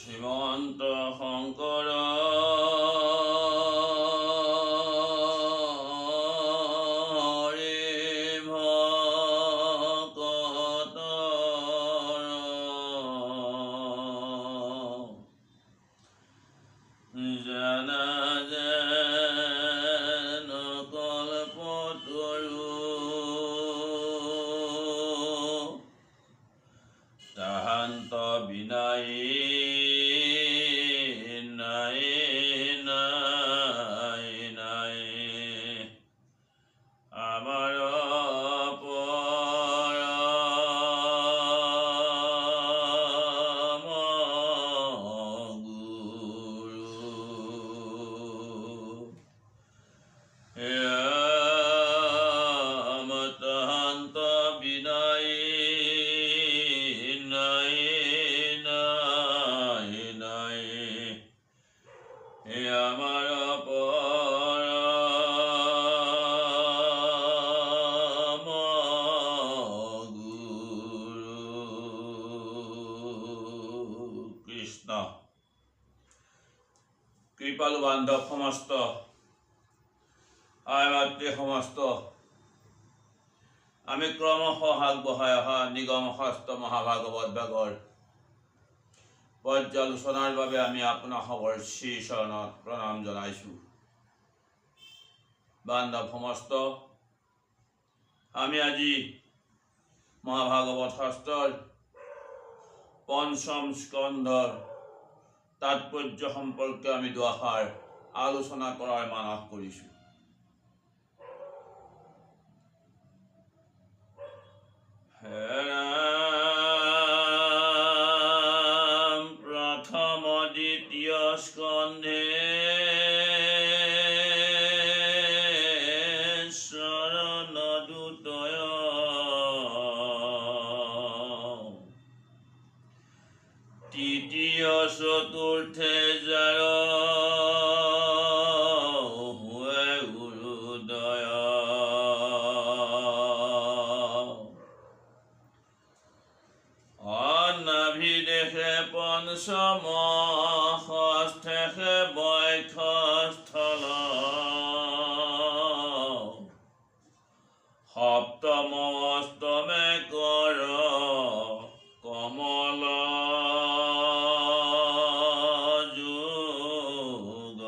শ্রীমন্ত শঙ্কর তাহান্ত বিনাই নাই নাই নাই আমার পরম গুরু তাহান্ত বিনাই নাই নাই নাই আমার পরম গুরু কৃষ্ণ। কৃপালু বান্ধব সমস্ত আয় মাতৃ সমস্ত আমি ক্রমশ আগবঢ়াই অহা নিগম হস্ত মহাভাগৱত ভাগৰ পৰ্যালোচনাৰ বাবে আমি আপোনাসৱৰ শ্ৰী চৰণত প্ৰণাম জনাইছোঁ। বান্ধৱ সমস্ত আমি আজি মহাভাগৱত শাস্ত্ৰৰ পঞ্চম স্কন্ধৰ তাৎপৰ্য সম্পৰ্কে আমি দুআষাৰ আলোচনা কৰাৰ মানস কৰিছোঁ। প্ৰথম দ্বিতীয় স্কন্ধে শৰণদূতয় তৃতীয় চতুৰ্থে যাৰ হুয়ে গুৰুদয় অনাভিদেশে পঞ্চম ষষ্ঠে বৈঠস্থল সপ্তম অষ্টমে কৰ কমল যুগল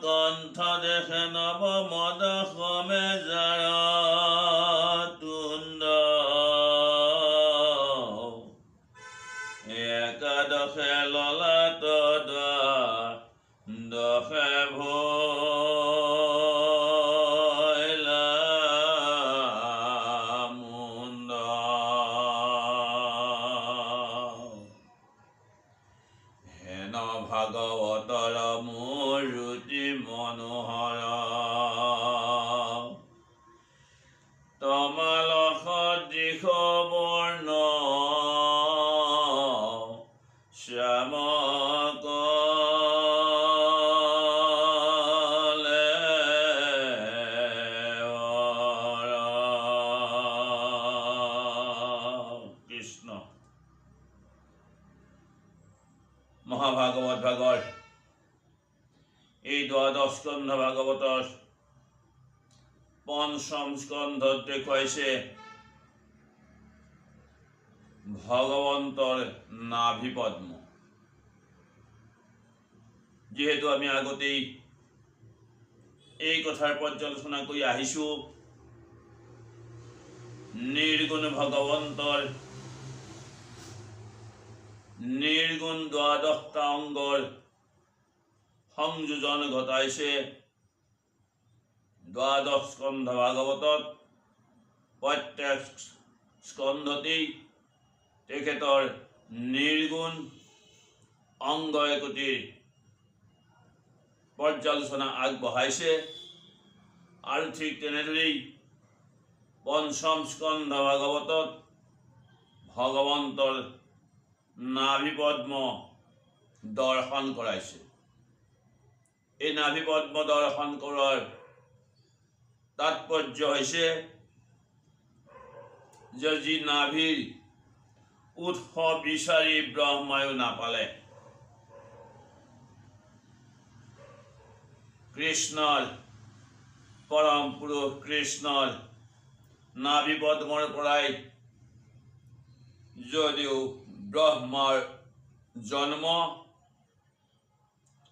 কণ্ঠ দেখে নবমদ সমে যাৰ তুণ্ড একাদশে ললাট দশে ভৈলা মুণ্ড হেন ভাগৱতৰ মূৰ্তি মনোহৰ তমাল সদৃশ বৰ্ণ শ্যামক কৃষ্ণ। মহাভাগৱত ভাগৰ এই দ্বাদশ স্কন্ধ ভাগৱতৰ পঞ্চম স্কন্ধত দেখুৱাইছে ভগৱন্তৰ নাভি পদ্ম। যিহেতু আমি আগতেই এই কথাৰ পৰ্যালোচনা কৰি আহিছোঁ, নিৰ্গুণ ভগৱন্তৰ নিৰ্গুণ দ্বাদশটা অংগৰ সংযোজন ঘটাইছে দ্বাদশ স্কন্ধ ভাগৱতত। প্ৰত্যেক স্কন্ধতেই তেখেতৰ নিৰ্গুণ অংগ একোটিৰ পৰ্যালোচনা আগবঢ়াইছে আৰু ঠিক তেনেদৰেই পঞ্চম স্কন্ধ ভাগৱতত ভগৱন্তৰ নাভি পদ্ম দৰ্শন কৰাইছে। এই নাভি পদ্ম দৰ্শন কৰাৰ তাৎপৰ্য হৈছে যে যি নাভিৰ উৎস বিচাৰি ব্ৰহ্মায়ো নাপালে, কৃষ্ণৰ পৰম পুৰুষ কৃষ্ণৰ নাভি পদ্মৰ পৰাই যদিও ব্ৰহ্মাৰ জন্ম,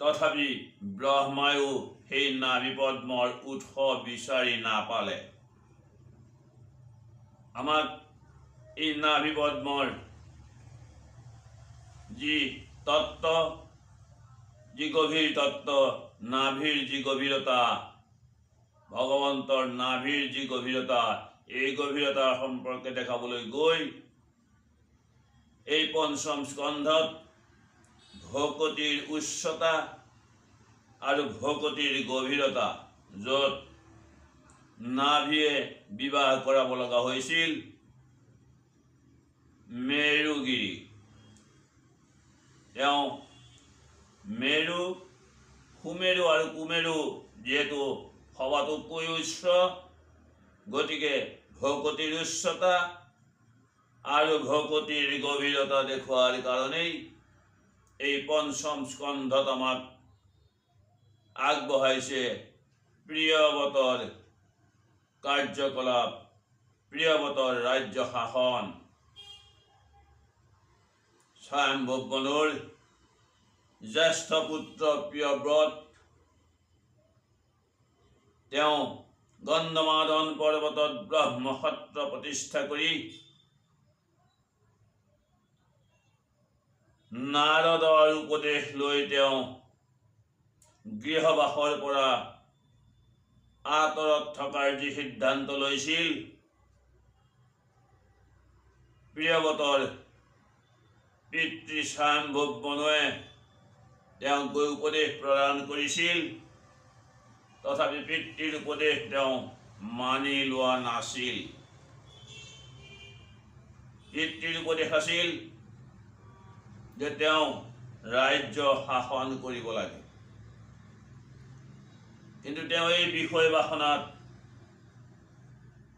তথাপি ব্ৰহ্মায়ো সেই নাভি পদ্মৰ উৎস বিচাৰি নাপালে। আমাক এই নাভি পদ্মৰ যি তত্ত্ব, যি গভীৰ তত্ত্ব, নাভিৰ যি গভীৰতা, ভগৱন্তৰ নাভিৰ যি গভীৰতা, এই গভীৰতাৰ সম্পৰ্কে দেখাবলৈ গৈ এই পঞ্চম স্কন্ধত ভকতিৰ উচ্চতা আৰু ভকতিৰ গভীৰতা, য'ত নাভিয়ে বিবাহ কৰাব লগা হৈছিল মেৰুগিৰি, তেওঁ মেৰু, সুমেৰু আৰু কুমেৰু যিহেতু সবাতোকৈ উচ্চ, গতিকে ভকতিৰ উচ্চতা আৰু ভকতিৰ গভীৰতা দেখুৱাৰ কাৰণেই এই পঞ্চম স্কন্ধত আমাক আগবঢ়াইছে প্ৰিয়ৱতৰ কাৰ্যকলাপ, প্ৰিয়ৱতৰ ৰাজ্য শাসন। স্বয়ম্ভৱ মনুৰ জ্যেষ্ঠ পুত্ৰ প্ৰিয়ব্ৰত, তেওঁ গন্ধমাদন পৰ্বতত ব্ৰহ্মসত্ৰ প্ৰতিষ্ঠা কৰি নাৰদৰ উপদেশ লৈ তেওঁ গৃহবাসৰ পৰা আঁতৰত থকাৰ যি সিদ্ধান্ত লৈছিল, প্ৰিয়ৱতৰ পিতৃ স্বয়ম্ভৱ মনুৱে তেওঁক গৈ উপদেশ প্ৰদান কৰিছিল, তথাপি পিতৃৰ উপদেশ তেওঁ মানি লোৱা নাছিল। পিতৃৰ উপদেশ আছিল যে তেওঁ ৰাজ্য শাসন কৰিব লাগে, কিন্তু তেওঁ এই বিষয় বাসনাত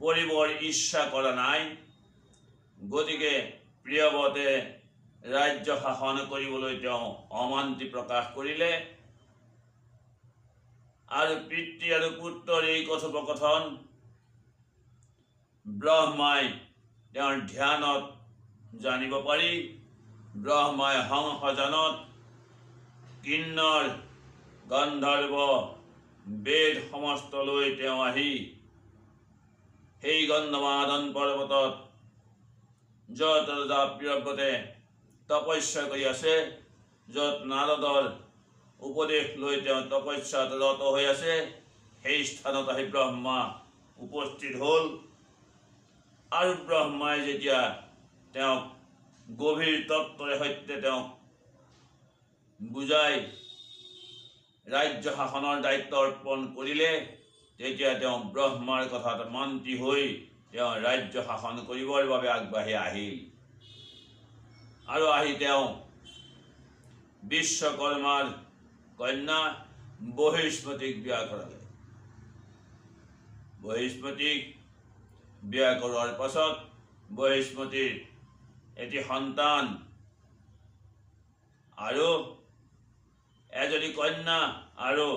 পৰিবৰ ইচ্ছা কৰা নাই। গতিকে প্ৰিয়ৱতে ৰাজ্য শাসন কৰিবলৈ তেওঁ অমান্তি প্ৰকাশ কৰিলে, আৰু পিতৃ আৰু পুত্ৰৰ এই কথোপকথন ব্ৰহ্মাই তেওঁৰ ধ্যানত জানিব পাৰি, ব্ৰহ্মাই হংসযানত কিন্নৰ গন্ধৰ্ব বেদ সমস্ত লৈ তেওঁ আহি সেই গন্ধমাদন পৰ্বতত য'ত ৰজা প্ৰিয়ব্ৰতে তপস্যা কৰি আছে, য'ত নাৰদৰ উপদেশ লৈ তেওঁ তপস্যাত ৰত হৈ আছে, সেই স্থানত আহি ব্ৰহ্মা উপস্থিত হ'ল। আৰু ব্ৰহ্মাই যেতিয়া তেওঁক গভীৰ তত্ত্বৰে সৈতে তেওঁক বুজাই ৰাজ্য শাসনৰ দায়িত্ব অৰ্পণ কৰিলে, তেতিয়া তেওঁ ব্ৰহ্মাৰ কথাত মান্তি হৈ তেওঁ ৰাজ্য শাসন কৰিবৰ বাবে আগবাঢ়ি আহিল। আৰু আহি তেওঁ বিশ্বকৰ্মাৰ কন্যা বহিস্মতিক বিয়া কৰালে। বহিস্মতিক বিয়া কৰোৱাৰ পাছত বহিস্মতিৰ এটি সন্তান আৰু এজনী কন্যা আৰু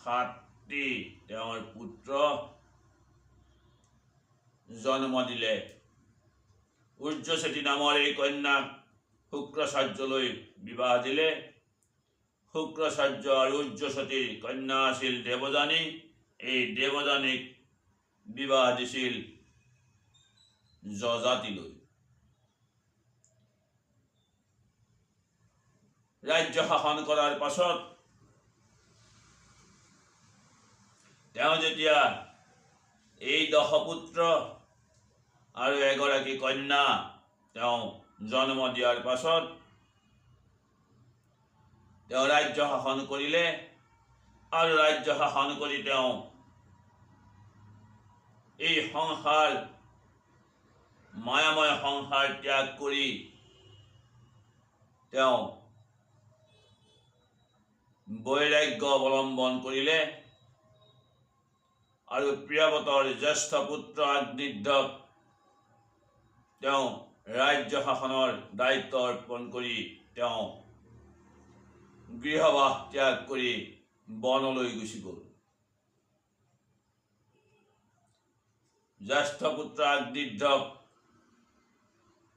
7টি তেওঁৰ পুত্ৰ জন্ম দিলে। উৰ্যসতী নামৰ এই কন্যাক শুক্ৰাচাৰ্যলৈ বিবাহ দিলে। শুক্ৰাচাৰ্য আৰু উৰ্যসতীৰ কন্যা আছিল দেৱযানী। এই দেৱযানীক বিবাহ দিছিল যযাতিলৈ। ৰাজ্য শাসন কৰাৰ পাছত তেওঁ যেতিয়া এই 10 পুত্ৰ আৰু এগৰাকী কন্যা তেওঁ জন্ম দিয়াৰ পাছত তেওঁ ৰাজ্য শাসন কৰিলে। আৰু ৰাজ্য শাসন কৰি তেওঁ এই সংসাৰ, মায়াময় সংসাৰ ত্যাগ কৰি তেওঁ বৈৰাগ্য অৱলম্বন কৰিলে। আৰু প্ৰিয়ৱতৰ জ্যেষ্ঠ পুত্ৰ অগ্নিধ্ৰক তেওঁ ৰাজ্য শাসনৰ দায়িত্ব অৰ্পণ কৰি তেওঁ গৃহবাস ত্যাগ কৰি বনলৈ গুচি গ'ল। জ্যেষ্ঠ পুত্ৰ অগ্নিধ্ৰক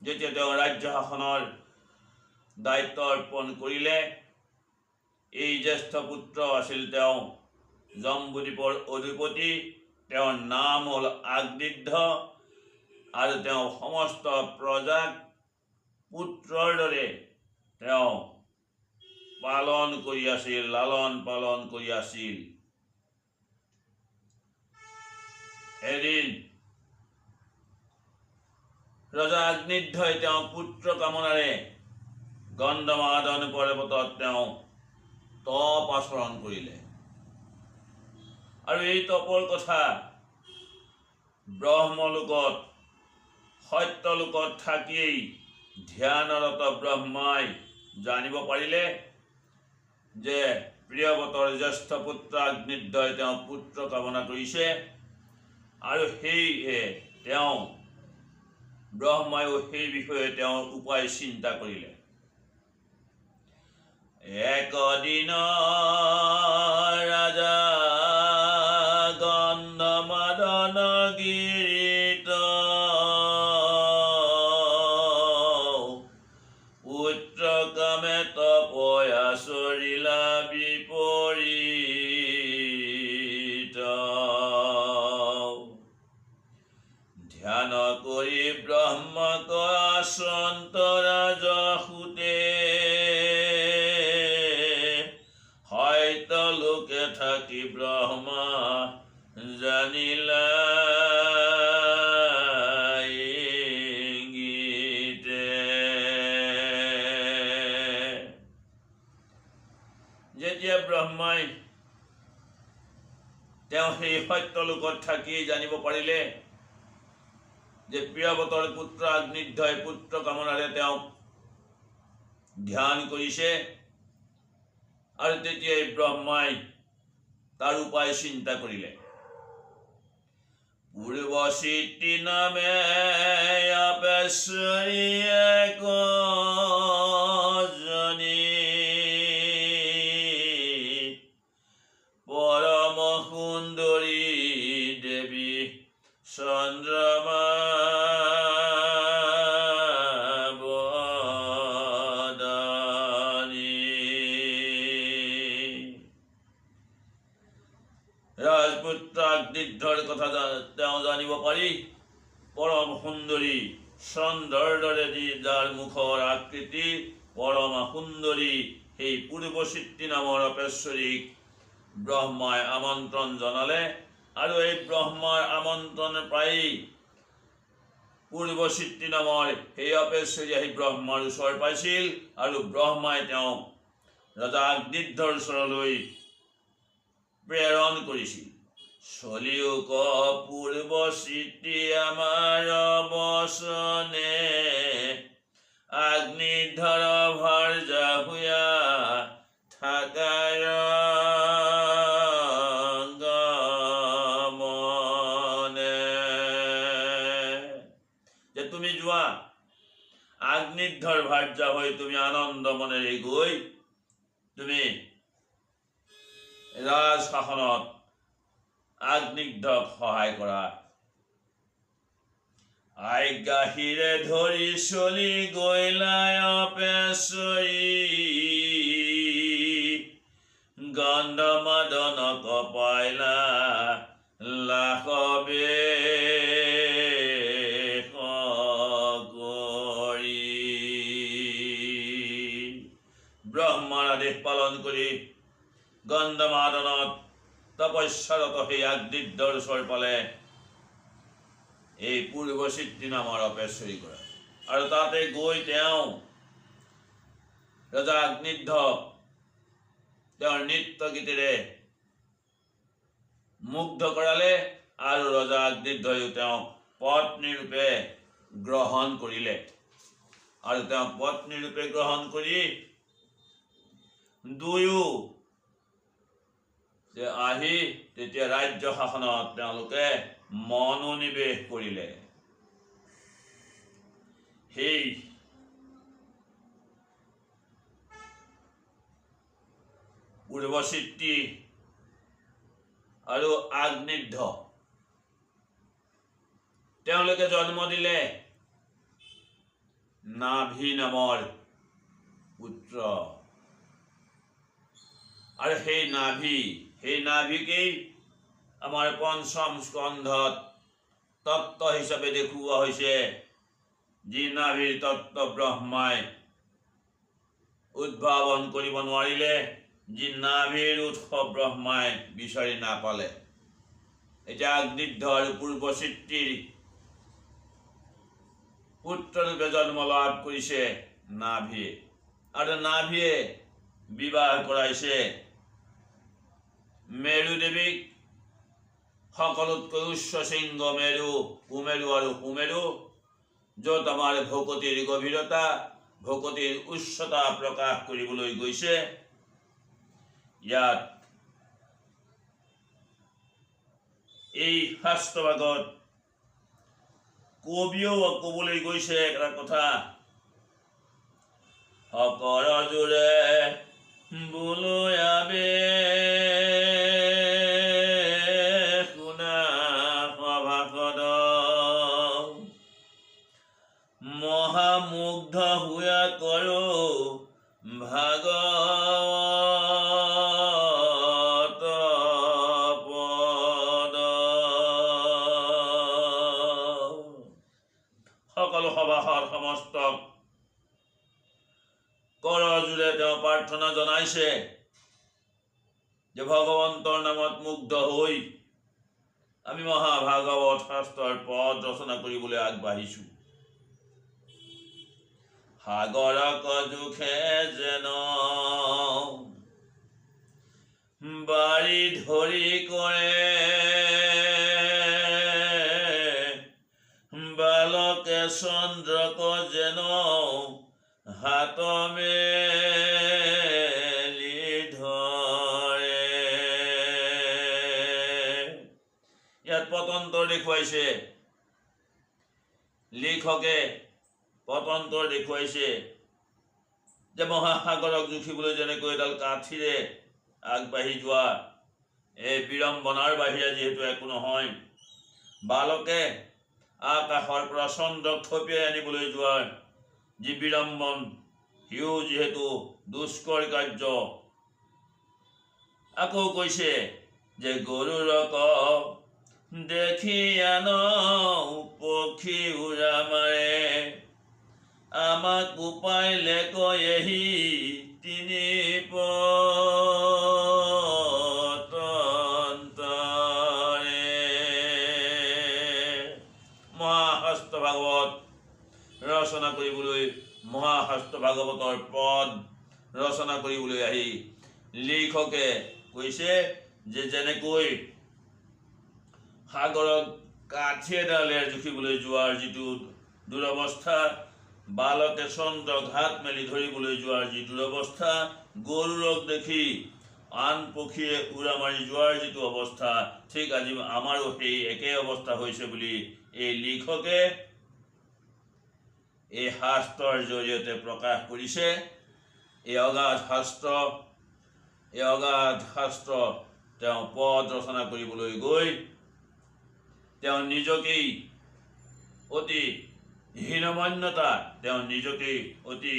যেতিয়া তেওঁ ৰাজ্য শাসনৰ দায়িত্ব অৰ্পণ কৰিলে, এই জ্যেষ্ঠ পুত্ৰ আছিল তেওঁ জম্বুদ্বীপৰ অধিপতি। তেওঁৰ নাম হ'ল অগ্নিধ্ৰ আৰু তেওঁ সমস্ত প্ৰজাক পুত্ৰৰ দৰে তেওঁ পালন কৰি আছিল, লালন পালন কৰি আছিল। এদিন ৰজা অগ্নিধ্ৰই তেওঁ পুত্ৰ কামনাৰে গন্ধমাদন পৰ্বতত তেওঁ তপ আচৰণ কৰিলে। আৰু এই তপৰ কথা ব্ৰহ্মলোকত সত্যলোকত থাকিয়েই ধ্যানৰত ব্ৰহ্মাই জানিব পাৰিলে যে প্ৰিয়ৱতৰ জ্যেষ্ঠ পুত্ৰ অগ্নিধ্ৰই তেওঁ পুত্ৰ কামনা কৰিছে। আৰু সেয়ে তেওঁ ব্ৰহ্মায়ো সেই বিষয়ে তেওঁৰ উপায় চিন্তা কৰিলে। একদিন ৰাজা গন্ধমাদন গিৰিত পুত্ৰ কামে তপয়া চৰিলা বিপৰীত। ধ্যান কৰি ব্ৰহ্মক আচন্ত ৰাজ সুতে লোকে থাকি ব্ৰহ্মা জানিলা ইংগিতে। যেতিয়া ব্ৰহ্মাই তেওঁ সেই সত্যলোকত থাকি জানিব পাৰিলে যে প্ৰিয়ৱতৰ পুত্ৰ অগ্নিধ্ৰই পুত্ৰ কামনাৰে তেওঁক ধ্যান কৰিছে, আৰু তেতিয়াই ব্ৰহ্মাই তাৰ উপায় চিন্তা কৰিলে। পূৰ্বচিত্তি নামে আপেশ্বৰী একজনী পৰম সুন্দৰী দেৱী চন্দ্ৰমা ৰাজপুত্ৰ অগ্নিধ্ৰৰ কথা তেওঁ জানিব পাৰি পৰম সুন্দৰী চন্দ্ৰৰ দৰে যাৰ মুখৰ আকৃতি পৰম সুন্দৰী সেই পূৰ্বচিত্তি নামৰ অপেশ্বৰীক ব্ৰহ্মাই আমন্ত্ৰণ জনালে। আৰু এই ব্ৰহ্মাৰ আমন্ত্ৰণ পাই পূৰ্বচিত্তি নামৰ সেই অপেশ্বৰী আহি ব্ৰহ্মাৰ ওচৰ পাইছিল, আৰু ব্ৰহ্মাই তেওঁক ৰজা অগ্নিধ্ৰৰ ওচৰলৈ প্ৰেৰণ কৰিছিল। চলিউক পূৰ্বচিত্তি আমাৰ বচনে অগ্নিধ্ৰৰ ভাৰ্যা হুয়া থাকায় গমনে। যে তুমি যোৱা অগ্নিধ্ৰৰ ভাৰ্যা হৈ তুমি আনন্দ মনেৰে গৈ তুমি ৰাজ শাসনত অগ্নিধ্ৰক সহায় কৰা। আজ্ঞাহীৰে ধৰি চলি গৈলাই অপেশ্বৰী গন্ধমাদনক পাইলা লাখবে ব্ৰহ্মাৰ আদেশ পালন কৰি গন্ধমাদনত তপস্যাৰত সেই অগ্নিধ্ৰৰ ওচৰ পালে এই পূৰ্বচিত্তি নামৰ অপেশ্বৰীগৰাকী। আৰু তাতে গৈ তেওঁ ৰজা অগ্নিধ্ৰক তেওঁৰ নৃত্য গীতেৰে মুগ্ধ কৰালে, আৰু ৰজা অগ্নিধ্ৰয়ো তেওঁক পত্নী ৰূপে গ্ৰহণ কৰিলে। আৰু তেওঁক পত্নী ৰূপে গ্ৰহণ কৰি দুয়ো আহি তেতিয়া ৰাজ্য শাসনত তেওঁলোকে মনোনিৱেশ কৰিলে। সেই পূৰ্বচিত্ৰী আৰু আগ্নিধ্ৰ তেওঁলোকে জন্ম দিলে নাভি নামৰ পুত্ৰ। আৰু সেই নাভিকেই আমাৰ পঞ্চম স্কন্ধত তত্ত্ব হিচাপে দেখুওৱা হৈছে, যি নাভিৰ তত্ত্ব ব্ৰহ্মাই উদ্ভাৱন কৰিব নোৱাৰিলে, যি নাভিৰ উৎস ব্ৰহ্মাই বিচাৰি নাপালে। এতিয়া আগ্নিধ্ৰ আৰু পূৰ্বচিত্ৰীৰ পুত্ৰৰূপে জন্ম লাভ কৰিছে নাভিয়ে, আৰু নাভিয়ে বিবাহ কৰাইছে মেৰু দেৱীক। সকলোতকৈ উচ্চ শৃংগ মেৰু, কুমেৰু আৰু সুমেৰু, য'ত আমাৰ ভকতিৰ গভীৰতা, ভকতিৰ উচ্চতা প্ৰকাশ কৰিবলৈ গৈছে। ইয়াত এই শাস্ত্ৰভাগত কবিও ক'বলৈ গৈছে এটা কথা, শকৰ জোৰে বোলো আবে শুনা সভাসদ, মহামুগ্ধ হুয়া কৰো ভাগৱত পদ। সকলো সভাসদ সমস্ত কৰজোৰে তেওঁ প্ৰাৰ্থনা জনাইছে যে ভগৱন্তৰ নামত মুগ্ধ হৈ আমি মহাভাগৱত শাস্ত্ৰৰ পদ ৰচনা কৰিবলৈ আগবাঢ়িছো। সাগৰক জোখে যেন বাৰী ধৰি কৰে, বালকে চন্দ্ৰক যেন হাত মেলি ধৰে। ইয়াত পতন্তৰ দেখুৱাইছে, লিখকে পতন্তৰ দেখুৱাইছে যে মহাসাগৰক জুখিবলৈ যেনেকৈ এডাল কাঠিৰে আগবাঢ়ি যোৱা, এই বিড়ম্বনাৰ বাহিৰে যিহেতু একো নহয়, বালকে আকাশৰ পৰা চন্দ্ৰক থপিয়াই আনিবলৈ যোৱাৰ যি বিড়ম্বন, সিও যিহেতু দুষ্কৰ কাৰ্য। আকৌ কৈছে যে গৰুৰক দেখি আন পক্ষী উৰা মাৰে, আমাক উপাইলে কয়েহি তিনি পতন্তৰে। মহাশাস্ত্ৰ ভাগৱত ৰচনা কৰিবলৈ, মহাশাস্ত্ৰ ভাগৱতৰ পদ ৰচনা কৰিবলৈ আহি লিখকে কৈছে যে যেনেকৈ সাগৰত কাঠি এডালেৰে জুখিবলৈ যোৱাৰ যিটো দুৰৱস্থা, বালকে চন্দ্ৰক হাত মেলি ধৰিবলৈ যোৱাৰ যি দুৰৱস্থা, গৰুৰক দেখি আন পক্ষীয়ে উৰা মাৰি যোৱাৰ যিটো অৱস্থা, ঠিক আজি আমাৰো সেই একে অৱস্থা হৈছে বুলি এই লিখকে এই শাস্ত্ৰৰ জৰিয়তে প্ৰকাশ কৰিছে। এই অগাধ শাস্ত্ৰ তেওঁ পদ ৰচনা কৰিবলৈ গৈ তেওঁ নিজকেই অতি হীনমন্যতা, তেওঁ নিজকেই অতি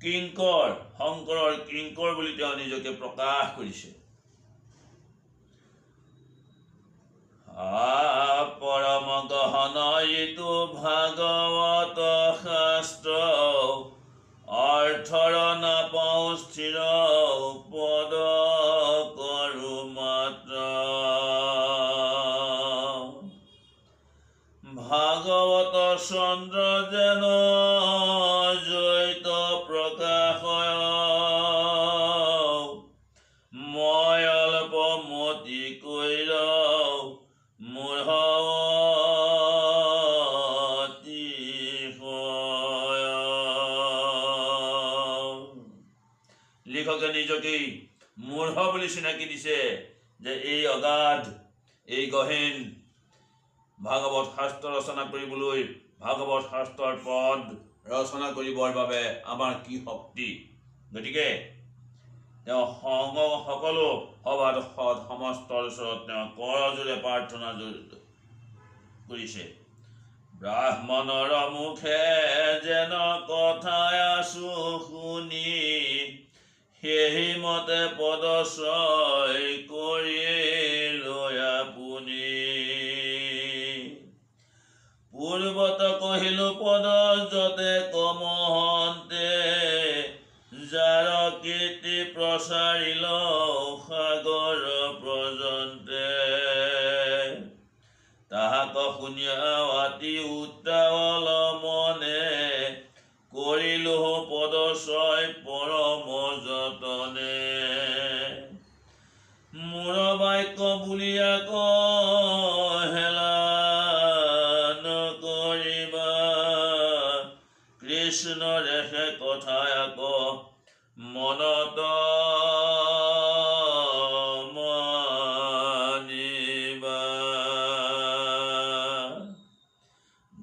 কিংকৰ, শংকৰৰ কিংকৰ বুলি তেওঁ নিজকে প্ৰকাশ কৰিছে। পৰম গহন ইটো ভাগৱত শাস্ত্ৰ, অৰ্থৰ নাপাওঁ স্থিৰ পদ কৰো মাত্ৰ। ভাগৱত চন্দ্ৰ যেন জৈত প্ৰকাশয়, মই অল্প মতি কৈৰ মোৰ লিখকে নিজকেই মূঢ় বুলি চিনাকি দিছে যে এই অগাধ এই গহীন ভাগৱত শাস্ত্ৰ ৰচনা কৰিবলৈ ভাগৱত শাস্ত্ৰৰ পদ ৰচনা কৰিবৰ বাবে আমাৰ কি শক্তি। গতিকে তেওঁ সকলো সভাসদ সমস্তৰ ওচৰত তেওঁ কৰজোৰে প্ৰাৰ্থনা কৰিছে। ব্ৰাহ্মণৰ মুখে যেন কথা আছো শুনি, সেই মতে পদশ্ৰয় কৰিলৈ আপুনি। পূৰ্বত কহিলো পদ যতে কমহন্তে, যাৰ কীৰ্তি প্ৰচাৰিল সাগৰ পৰ্যন্তে। তাহাক শুনিয়া অতি উত্তাৱল মনে, কৰিলো পদশ্ৰয় পৰম যতনে। মোৰ বাক্য বুলিয়া হেলা নকৰিবা, কৃষ্ণৰে সে কথা আক মনত মানিবা।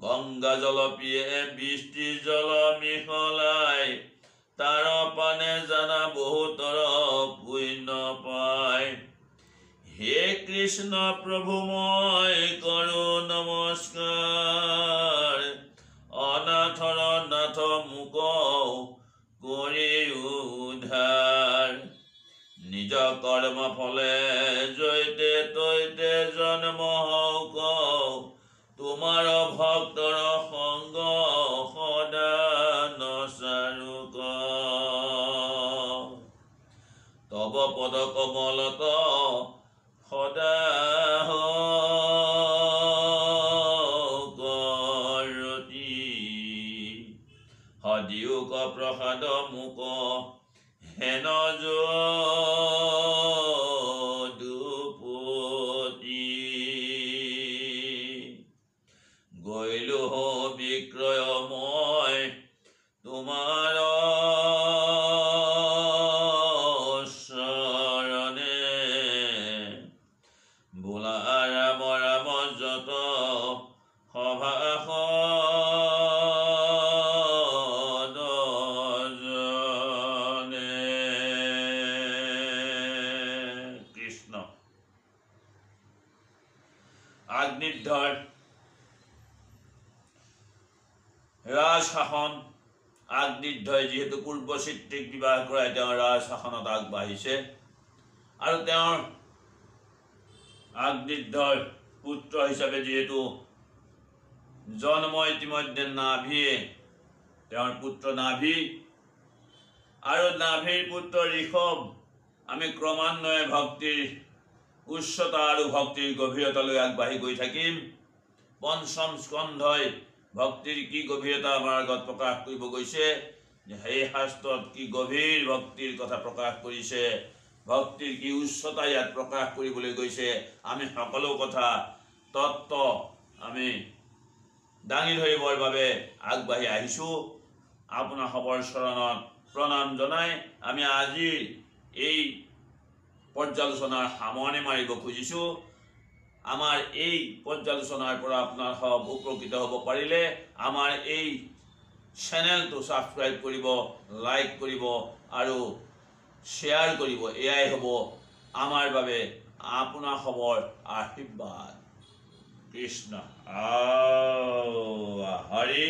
গংগা জল পিয়ে বৃষ্টি জল মিহলাই, তাৰ পানে জানা বহুতৰ পুণ্য পায়। হে কৃষ্ণ প্ৰভু মই কৰো নমস্কাৰ, অনাথৰ নাথ মোক কৰি উদ্ধাৰ। নিজ কৰ্ম ফলে জৈতে তৈতে জন্ম হওক, তোমাৰ ভক্তৰ সংগ সদা নচাৰুক। তব পদ কমলত সদা কৰতি, সদিয়োগ প্ৰসাদ মোক হেন যদুপতি। গৈলো বিক্ৰয় মই তোমাৰ শৰণে, বোলা ৰাম ৰাম যত সভাসদ জনে। কৃষ্ণ। আগ্নিধ্বৰ ৰাজশাসন। আগ্নিধ্বই যিহেতু পূৰ্বচিত্ৰীক বিবাহ কৰাই তেওঁ ৰাজশাসনত আগবাঢ়িছে, আৰু তেওঁৰ আগ্নিধ্বৰ পুত্ৰ হিচাপে যিহেতু জন্ম ইতিমধ্যে নাভিয়ে, তেওঁৰ পুত্ৰ নাভি, আৰু নাভিৰ পুত্ৰ ঋষভ। আমি ক্ৰমান্বয়ে ভক্তিৰ উচ্চতা আৰু ভক্তিৰ গভীৰতালৈ আগবাঢ়ি গৈ থাকিম। পঞ্চম স্কন্ধই ভক্তিৰ কি গভীৰতা আমাৰ আগত প্ৰকাশ কৰিব গৈছে, সেই শাস্ত্ৰত কি গভীৰ ভক্তিৰ কথা প্ৰকাশ কৰিছে, ভক্তিৰ কি উচ্চতা ইয়াত প্ৰকাশ কৰিবলৈ গৈছে। আমি সকলো কথা তত্ত্ব আমি দাঙি ধৰিবৰ বাবে আগবাঢ়ি আহিছোঁ। আপোনাৰ সবৰ চৰণত প্ৰণাম জনাই আমি আজিৰ এই পৰ্যালোচনাৰ সামৰণি মাৰিব খুজিছোঁ। আমাৰ এই পৰ্যালোচনাৰ পৰা আপোনাৰ সব উপকৃত হ'ব পাৰিলে আমাৰ এই চেনেলটো ছাবস্ক্ৰাইব কৰিব, লাইক কৰিব আৰু শ্বেয়াৰ কৰিব। এয়াই হ'ব আমাৰ বাবে আপোনাৰ সবৰ আশীৰ্বাদ। কৃষ্ণ। হৰি